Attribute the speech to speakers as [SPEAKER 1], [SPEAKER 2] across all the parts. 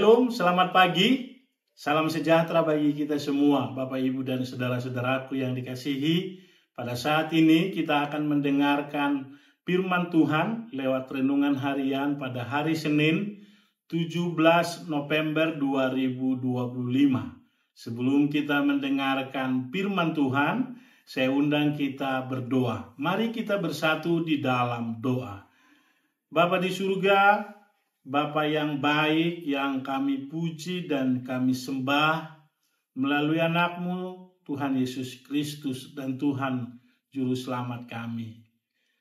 [SPEAKER 1] Shalom, selamat pagi, salam sejahtera bagi kita semua, Bapak Ibu dan saudara-saudaraku yang dikasihi. Pada saat ini kita akan mendengarkan firman Tuhan lewat renungan harian pada hari Senin 17 November 2025. Sebelum kita mendengarkan firman Tuhan, saya undang kita berdoa. Mari kita bersatu di dalam doa. Bapa di surga, Bapa yang baik, yang kami puji dan kami sembah melalui anak-Mu, Tuhan Yesus Kristus dan Tuhan Juru Selamat kami.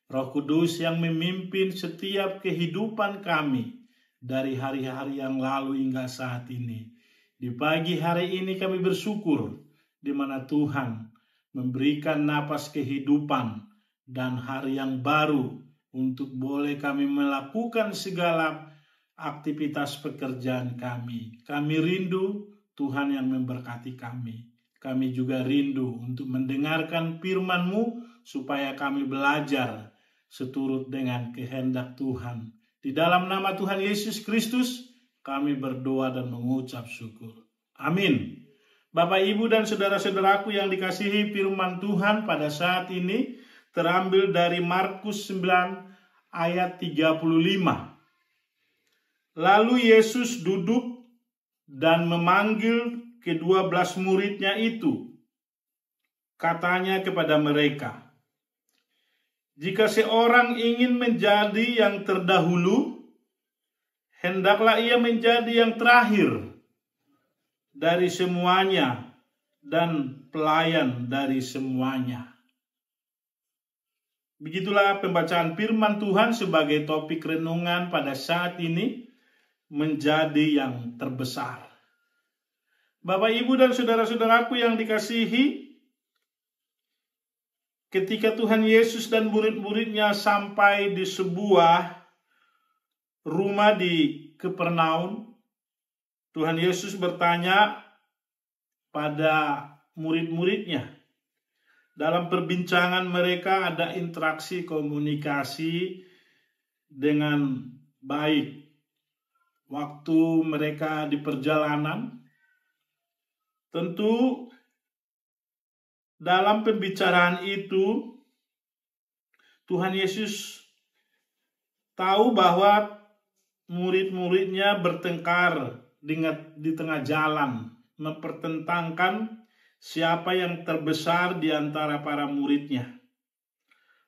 [SPEAKER 1] Roh Kudus yang memimpin setiap kehidupan kami dari hari-hari yang lalu hingga saat ini. Di pagi hari ini kami bersyukur di mana Tuhan memberikan napas kehidupan dan hari yang baru untuk boleh kami melakukan segala aktivitas pekerjaan kami. Kami rindu Tuhan yang memberkati kami. Kami juga rindu untuk mendengarkan firman-Mu supaya kami belajar seturut dengan kehendak Tuhan. Di dalam nama Tuhan Yesus Kristus kami berdoa dan mengucap syukur. Amin. Bapak, Ibu, dan saudara-saudaraku yang dikasihi, firman Tuhan pada saat ini terambil dari Markus 9 ayat 35. Lalu Yesus duduk dan memanggil ke-12 muridnya itu. Katanya kepada mereka, jika seorang ingin menjadi yang terdahulu, hendaklah ia menjadi yang terakhir dari semuanya dan pelayan dari semuanya. Begitulah pembacaan firman Tuhan sebagai topik renungan pada saat ini, menjadi yang terbesar. Bapak, Ibu, dan saudara-saudaraku yang dikasihi, ketika Tuhan Yesus dan murid-muridnya sampai di sebuah rumah di Kapernaum, Tuhan Yesus bertanya pada murid-muridnya. Dalam perbincangan mereka ada interaksi komunikasi dengan baik. Waktu mereka di perjalanan, tentu dalam pembicaraan itu Tuhan Yesus tahu bahwa murid-muridnya bertengkar di tengah jalan, mempertentangkan siapa yang terbesar di antara para muridnya.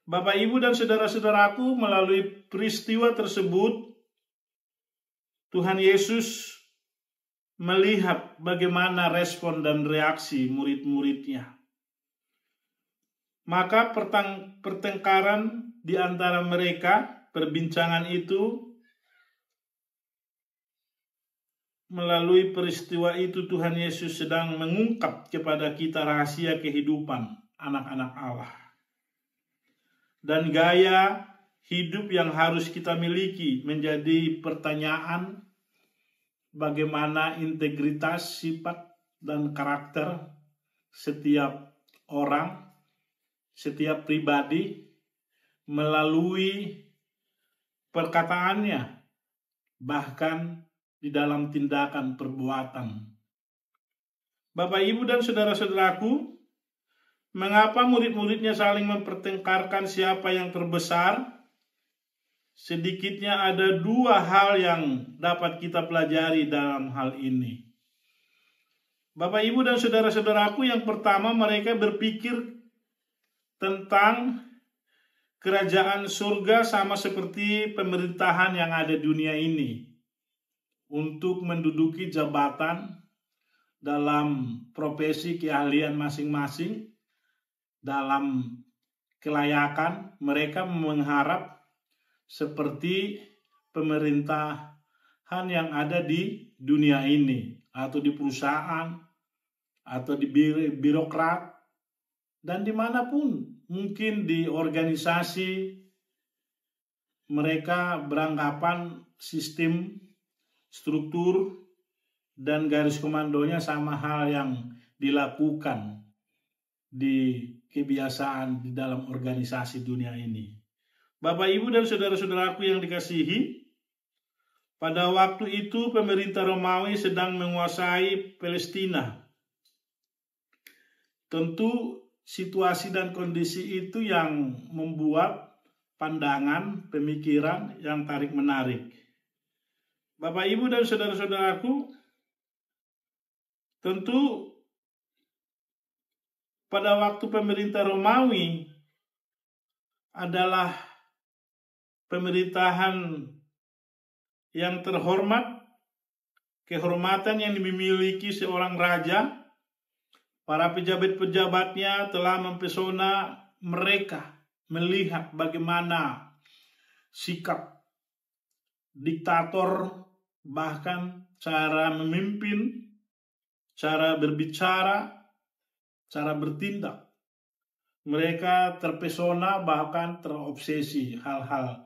[SPEAKER 1] Bapak, Ibu, dan saudara-saudaraku, melalui peristiwa tersebut Tuhan Yesus melihat bagaimana respon dan reaksi murid-muridnya. Maka pertengkaran di antara mereka, perbincangan itu, melalui peristiwa itu Tuhan Yesus sedang mengungkap kepada kita rahasia kehidupan anak-anak Allah. Dan gaya hidup yang harus kita miliki menjadi pertanyaan bagaimana integritas, sifat, dan karakter setiap orang, setiap pribadi melalui perkataannya, bahkan di dalam tindakan perbuatan. Bapak, Ibu, dan saudara-saudaraku, mengapa murid-muridnya saling mempertengkarkan siapa yang terbesar? Sedikitnya ada dua hal yang dapat kita pelajari dalam hal ini. Bapak, Ibu, dan saudara-saudaraku, yang pertama mereka berpikir tentang kerajaan surga sama seperti pemerintahan yang ada di dunia ini. Untuk menduduki jabatan dalam profesi keahlian masing-masing, dalam kelayakan, mereka mengharap seperti pemerintahan yang ada di dunia ini, atau di perusahaan, atau di birokrat, dan dimanapun, mungkin di organisasi, mereka beranggapan sistem, struktur, dan garis komandonya sama hal yang dilakukan di kebiasaan di dalam organisasi dunia ini. Bapak, Ibu, dan saudara-saudaraku yang dikasihi, Pada waktu itu pemerintah Romawi sedang menguasai Palestina. Tentu situasi dan kondisi itu yang membuat pandangan, pemikiran yang tarik-menarik. Bapak, Ibu, dan saudara-saudaraku, tentu pada waktu pemerintah Romawi adalah pemerintahan yang terhormat, kehormatan yang dimiliki seorang raja. Para pejabat-pejabatnya telah mempesona mereka melihat bagaimana sikap diktator, bahkan cara memimpin, cara berbicara, cara bertindak. Mereka terpesona, bahkan terobsesi. Hal-hal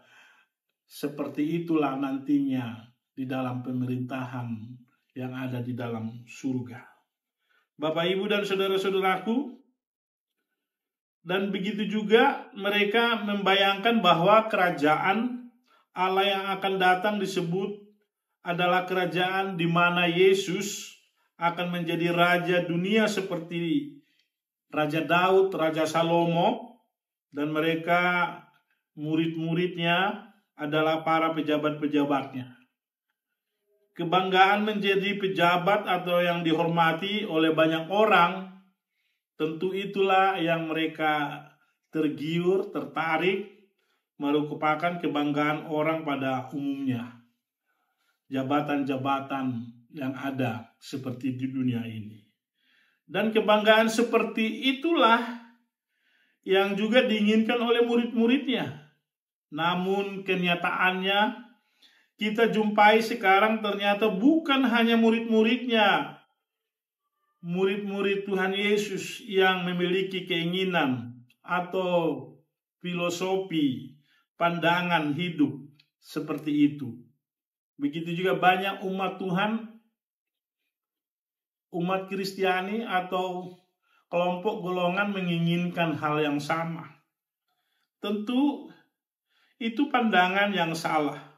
[SPEAKER 1] seperti itulah nantinya di dalam pemerintahan yang ada di dalam surga. Bapak, Ibu, dan saudara-saudaraku, dan begitu juga mereka membayangkan bahwa kerajaan Allah yang akan datang disebut adalah kerajaan di mana Yesus akan menjadi raja dunia seperti Raja Daud, Raja Salomo, dan mereka murid-muridnya adalah para pejabat-pejabatnya. Kebanggaan menjadi pejabat atau yang dihormati oleh banyak orang, tentu itulah yang mereka tergiur, tertarik, merupakan kebanggaan orang pada umumnya. Jabatan-jabatan yang ada seperti di dunia ini. Dan kebanggaan seperti itulah yang juga diinginkan oleh murid-muridnya. Namun kenyataannya kita jumpai sekarang ternyata bukan hanya murid-muridnya, murid-murid Tuhan Yesus yang memiliki keinginan atau filosofi, pandangan hidup seperti itu. Begitu juga banyak umat Tuhan, umat Kristiani atau kelompok golongan menginginkan hal yang sama. Tentu itu pandangan yang salah.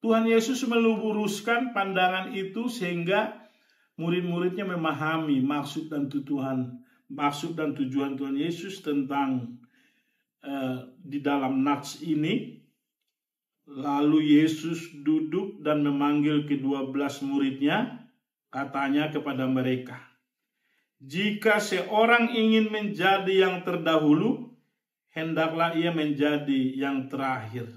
[SPEAKER 1] Tuhan Yesus meluruskan pandangan itu sehingga murid-muridnya memahami maksud dan tujuan Tuhan Yesus tentang di dalam nats ini. Lalu Yesus duduk dan memanggil ke-12 muridnya, katanya kepada mereka, "Jika seorang ingin menjadi yang terdahulu, hendaklah ia menjadi yang terakhir."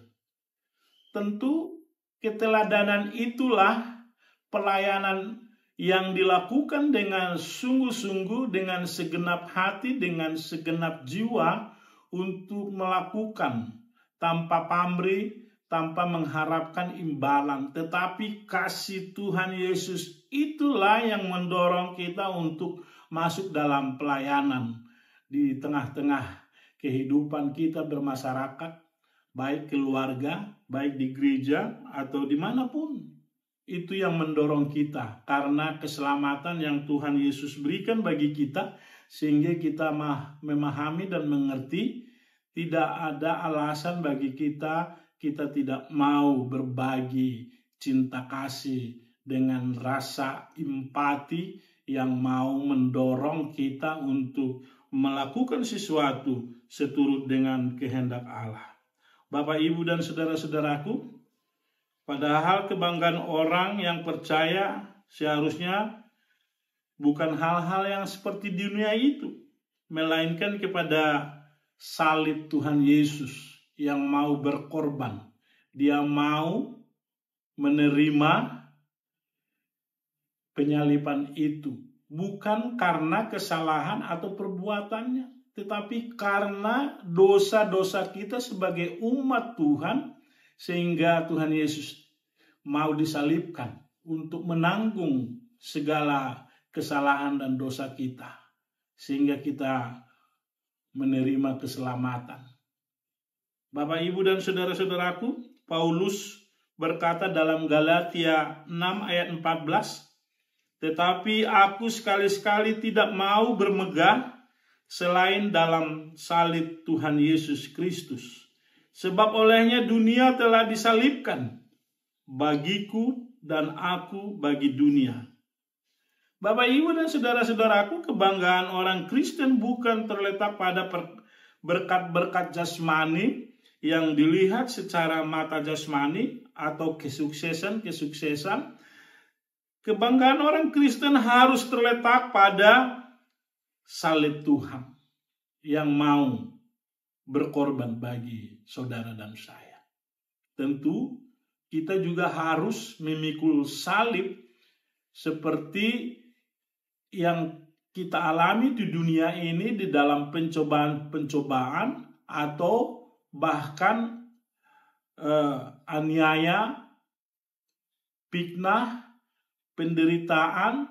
[SPEAKER 1] Tentu keteladanan itulah pelayanan yang dilakukan dengan sungguh-sungguh, dengan segenap hati, dengan segenap jiwa untuk melakukan tanpa pamrih, tanpa mengharapkan imbalan. Tetapi kasih Tuhan Yesus itulah yang mendorong kita untuk masuk dalam pelayanan di tengah-tengah kehidupan kita bermasyarakat, baik keluarga, baik di gereja atau dimanapun. Itu yang mendorong kita, karena keselamatan yang Tuhan Yesus berikan bagi kita, sehingga kita memahami dan mengerti, tidak ada alasan bagi kita tidak mau berbagi cinta kasih dengan rasa empati yang mau mendorong kita untuk melakukan sesuatu seturut dengan kehendak Allah. Bapak, Ibu, dan saudara-saudaraku, padahal kebanggaan orang yang percaya seharusnya bukan hal-hal yang seperti di dunia itu, melainkan kepada salib Tuhan Yesus yang mau berkorban. Dia mau menerima penyaliban itu, bukan karena kesalahan atau perbuatannya, tetapi karena dosa-dosa kita sebagai umat Tuhan, sehingga Tuhan Yesus mau disalibkan untuk menanggung segala kesalahan dan dosa kita, sehingga kita menerima keselamatan. Bapak, Ibu, dan saudara-saudaraku, Paulus berkata dalam Galatia 6 ayat 14, "Tetapi aku sekali-sekali tidak mau bermegah selain dalam salib Tuhan Yesus Kristus. Sebab olehnya dunia telah disalibkan bagiku dan aku bagi dunia. Bapak, Ibu, dan saudara-saudaraku, kebanggaan orang Kristen bukan terletak pada berkat-berkat jasmani yang dilihat secara mata jasmani atau kesuksesan. Kebanggaan orang Kristen harus terletak pada salib Tuhan yang mau berkorban bagi saudara dan saya. Tentu kita juga harus memikul salib seperti yang kita alami di dunia ini, di dalam pencobaan atau bahkan aniaya, fitnah, penderitaan,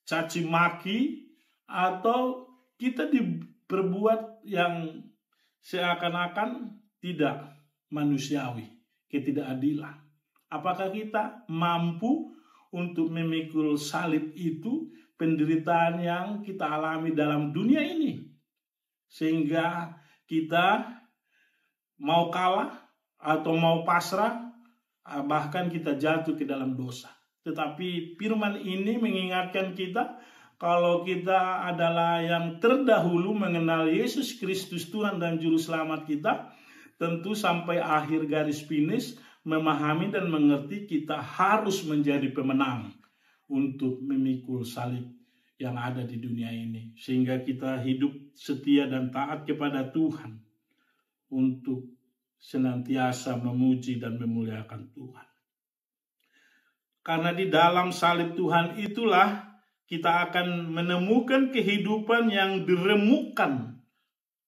[SPEAKER 1] caci maki, atau kita diperbuat yang seakan-akan tidak manusiawi, ketidakadilan. Apakah kita mampu untuk memikul salib itu, penderitaan yang kita alami dalam dunia ini, sehingga kita mau kalah atau mau pasrah, bahkan kita jatuh ke dalam dosa? Tetapi firman ini mengingatkan kita, kalau kita adalah yang terdahulu mengenal Yesus Kristus Tuhan dan Juru Selamat kita, tentu sampai akhir garis finish memahami dan mengerti kita harus menjadi pemenang untuk memikul salib yang ada di dunia ini, sehingga kita hidup setia dan taat kepada Tuhan untuk senantiasa memuji dan memuliakan Tuhan. Karena di dalam salib Tuhan itulah kita akan menemukan kehidupan yang diremukkan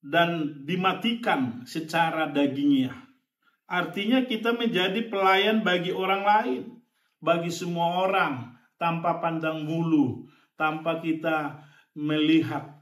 [SPEAKER 1] dan dimatikan secara dagingiah. Artinya kita menjadi pelayan bagi orang lain, bagi semua orang, tanpa pandang bulu, tanpa kita melihat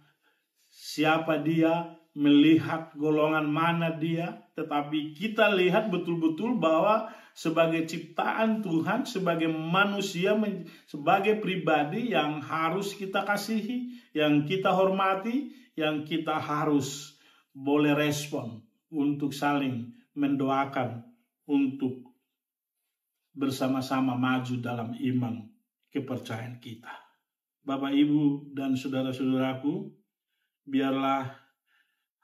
[SPEAKER 1] siapa dia, melihat golongan mana dia, tetapi kita lihat betul-betul bahwa sebagai ciptaan Tuhan, sebagai manusia, sebagai pribadi yang harus kita kasihi, yang kita hormati, yang kita harus boleh respon untuk saling mendoakan, untuk bersama-sama maju dalam iman kepercayaan kita. Bapak, Ibu, dan saudara-saudaraku, biarlah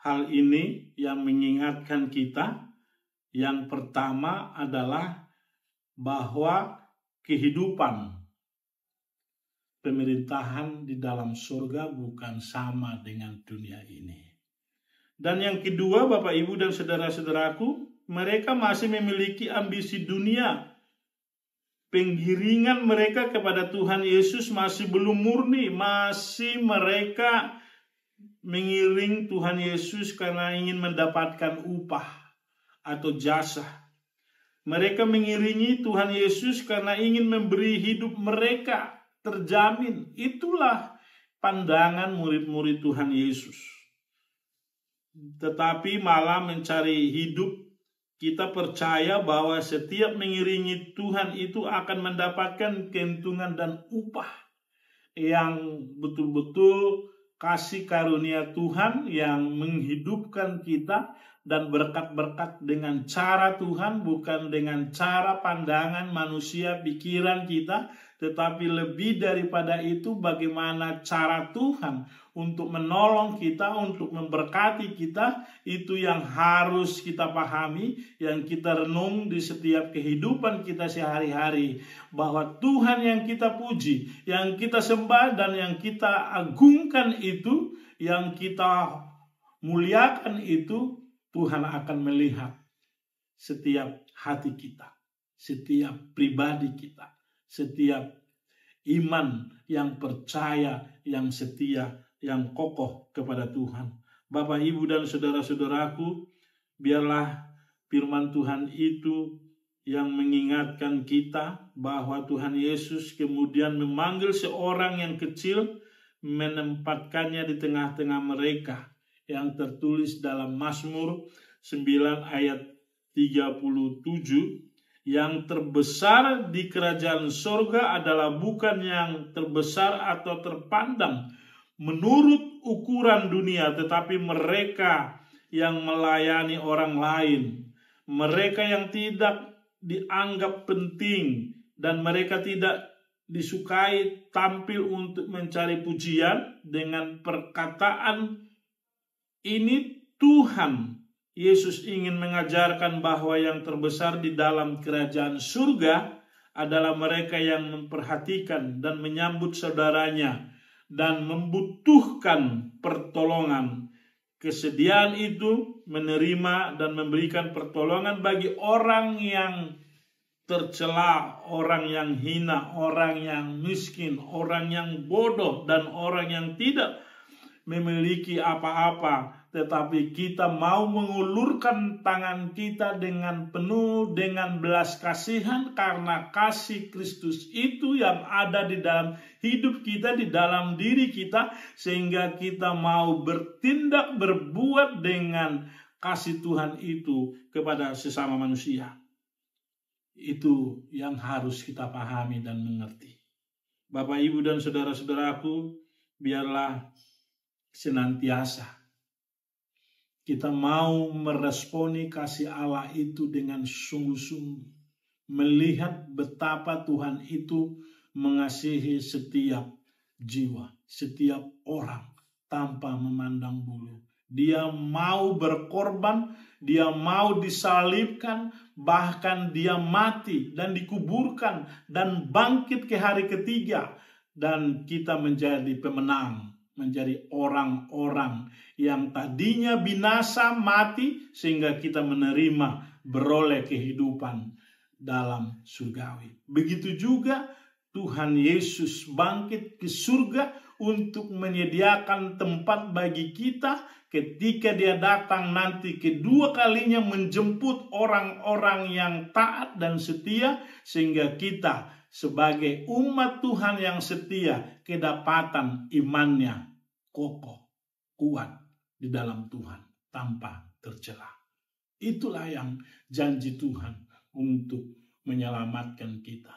[SPEAKER 1] hal ini yang mengingatkan kita. Yang pertama adalah bahwa kehidupan pemerintahan di dalam surga bukan sama dengan dunia ini. Dan yang kedua, Bapak, Ibu, dan saudara-saudaraku, mereka masih memiliki ambisi dunia. Penggiringan mereka kepada Tuhan Yesus masih belum murni, masih mereka mengiring Tuhan Yesus karena ingin mendapatkan upah atau jasa. Mereka mengiringi Tuhan Yesus karena ingin memberi hidup mereka terjamin. Itulah pandangan murid-murid Tuhan Yesus. Tetapi malah mencari hidup, kita percaya bahwa setiap mengiringi Tuhan itu akan mendapatkan keuntungan dan upah yang betul-betul kasih karunia Tuhan yang menghidupkan kita dan berkat-berkat dengan cara Tuhan, bukan dengan cara pandangan manusia, pikiran kita, tetapi lebih daripada itu bagaimana cara Tuhan untuk menolong kita, untuk memberkati kita, itu yang harus kita pahami, yang kita renung di setiap kehidupan kita sehari-hari, bahwa Tuhan yang kita puji, yang kita sembah, dan yang kita agungkan itu, yang kita muliakan itu, Tuhan akan melihat setiap hati kita, setiap pribadi kita, setiap iman yang percaya, yang setia, yang kokoh kepada Tuhan. Bapak, Ibu, dan saudara-saudaraku, biarlah firman Tuhan itu yang mengingatkan kita bahwa Tuhan Yesus kemudian memanggil seorang yang kecil, menempatkannya di tengah-tengah mereka, yang tertulis dalam Mazmur 9 ayat 37, yang terbesar di kerajaan sorga adalah bukan yang terbesar atau terpandang menurut ukuran dunia, tetapi mereka yang melayani orang lain, mereka yang tidak dianggap penting dan mereka tidak disukai tampil untuk mencari pujian dengan perkataan ini. Tuhan Yesus ingin mengajarkan bahwa yang terbesar di dalam kerajaan surga adalah mereka yang memperhatikan dan menyambut saudaranya dan membutuhkan pertolongan. Kesediaan itu menerima dan memberikan pertolongan bagi orang yang tercela, orang yang hina, orang yang miskin, orang yang bodoh, dan orang yang tidak memiliki apa-apa, tetapi kita mau mengulurkan tangan kita dengan penuh dengan belas kasihan karena kasih Kristus itu yang ada di dalam hidup kita, di dalam diri kita, sehingga kita mau bertindak, berbuat dengan kasih Tuhan itu kepada sesama manusia. Itu yang harus kita pahami dan mengerti. Bapak, Ibu, dan saudara-saudaraku, biarlah senantiasa kita mau meresponi kasih Allah itu dengan sungguh-sungguh, melihat betapa Tuhan itu mengasihi setiap jiwa, setiap orang tanpa memandang bulu. Dia mau berkorban, dia mau disalibkan, bahkan dia mati dan dikuburkan dan bangkit ke hari ketiga, dan kita menjadi pemenang, menjadi orang-orang yang tadinya binasa mati sehingga kita menerima beroleh kehidupan dalam surgawi. Begitu juga Tuhan Yesus bangkit ke surga untuk menyediakan tempat bagi kita ketika dia datang nanti kedua kalinya menjemput orang-orang yang taat dan setia, sehingga kita sebagai umat Tuhan yang setia kedapatan imannya kokoh, kuat di dalam Tuhan tanpa tercela. Itulah yang janji Tuhan untuk menyelamatkan kita.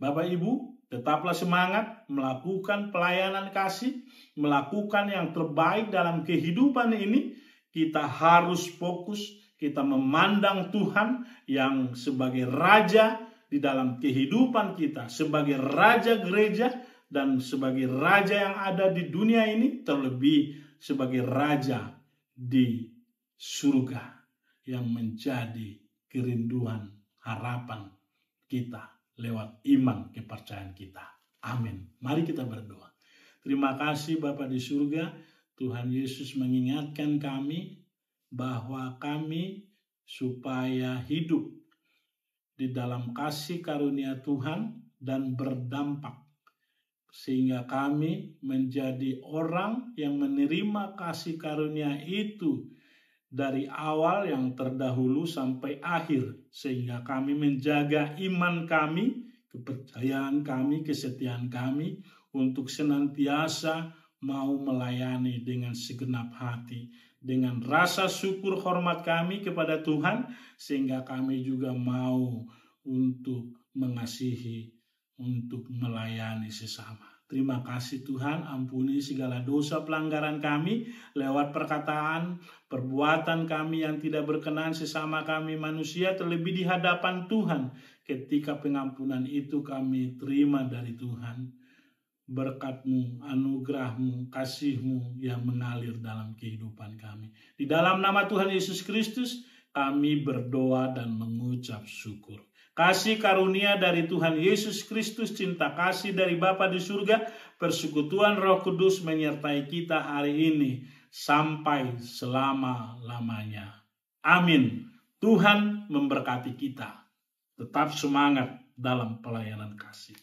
[SPEAKER 1] Bapak Ibu, tetaplah semangat melakukan pelayanan kasih, melakukan yang terbaik dalam kehidupan ini. Kita harus fokus, kita memandang Tuhan yang sebagai Raja di dalam kehidupan kita, sebagai Raja gereja dan sebagai Raja yang ada di dunia ini, terlebih sebagai Raja di surga yang menjadi kerinduan harapan kita lewat iman kepercayaan kita. Amin. Mari kita berdoa. Terima kasih Bapa di surga, Tuhan Yesus mengingatkan kami bahwa kami supaya hidup di dalam kasih karunia Tuhan dan berdampak, sehingga kami menjadi orang yang menerima kasih karunia itu dari awal yang terdahulu sampai akhir, sehingga kami menjaga iman kami, kepercayaan kami, kesetiaan kami untuk senantiasa mau melayani dengan segenap hati, dengan rasa syukur hormat kami kepada Tuhan, sehingga kami juga mau untuk mengasihi, untuk melayani sesama. Terima kasih Tuhan, ampuni segala dosa pelanggaran kami lewat perkataan, perbuatan kami yang tidak berkenan sesama kami manusia, terlebih di hadapan Tuhan. Ketika pengampunan itu kami terima dari Tuhan, berkat-Mu, anugerah-Mu, kasih-Mu yang mengalir dalam kehidupan kami. Di dalam nama Tuhan Yesus Kristus, kami berdoa dan mengucap syukur. Kasih karunia dari Tuhan Yesus Kristus, cinta kasih dari Bapa di surga, persekutuan Roh Kudus menyertai kita hari ini sampai selama-lamanya. Amin. Tuhan memberkati kita. Tetap semangat dalam pelayanan kasih.